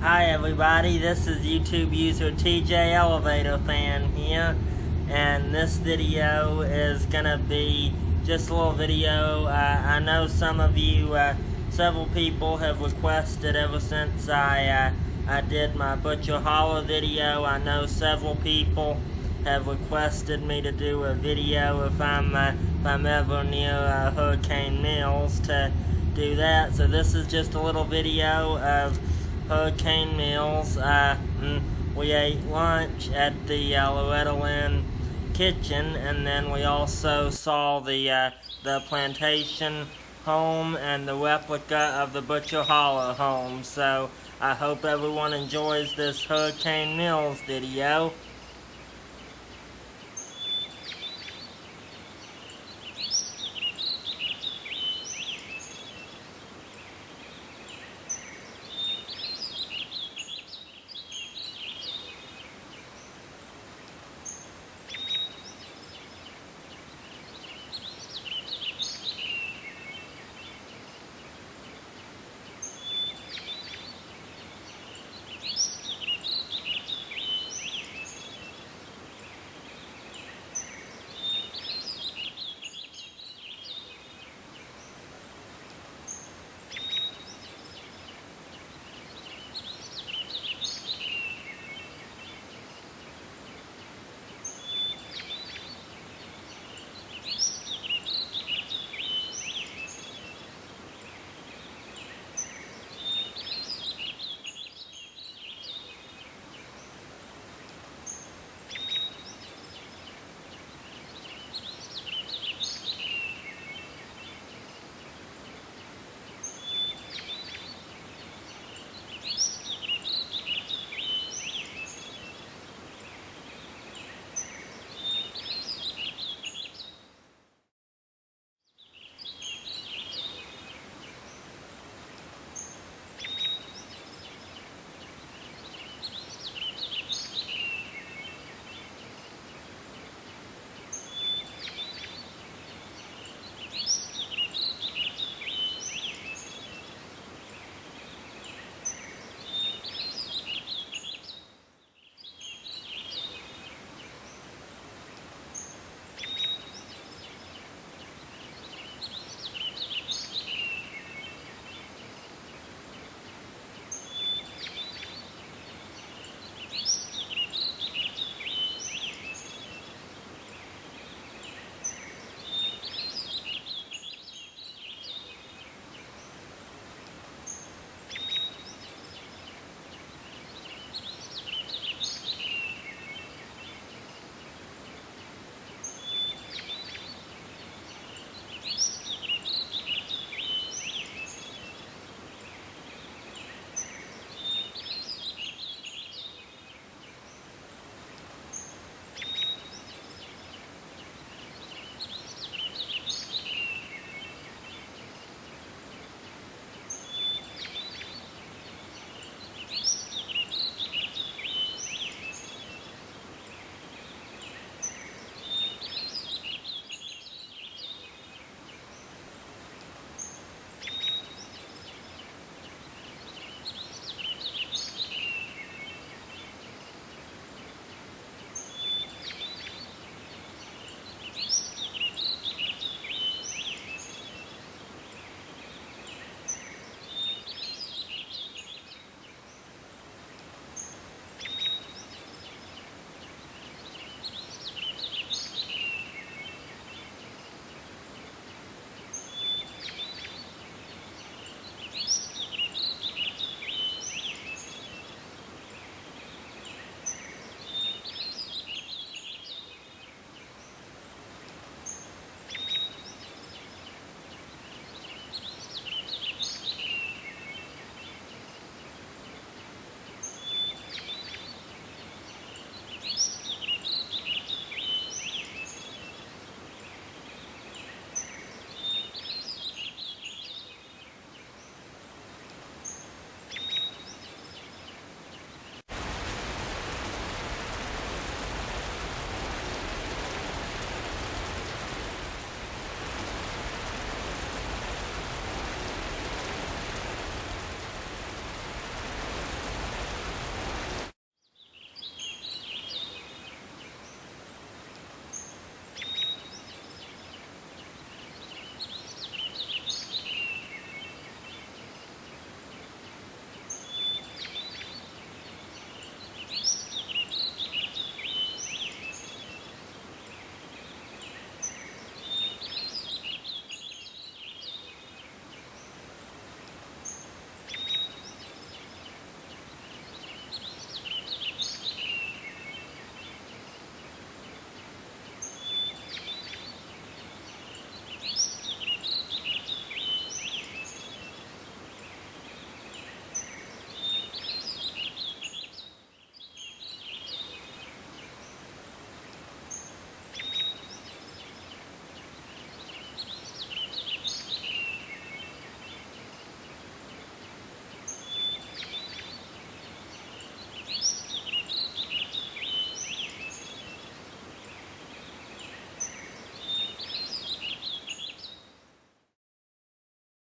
Hi everybody, this is YouTube user TJ Elevator Fan here, and this video is gonna be just a little video. I know some of you, several people have requested ever since I did my Butcher Holler video. I know several people have requested me to do a video if I'm ever near Hurricane Mills to do that. So this is just a little video of Hurricane Mills. We ate lunch at the Loretta Lynn kitchen, and then we also saw the plantation home and the replica of the Butcher Holler home. So I hope everyone enjoys this Hurricane Mills video.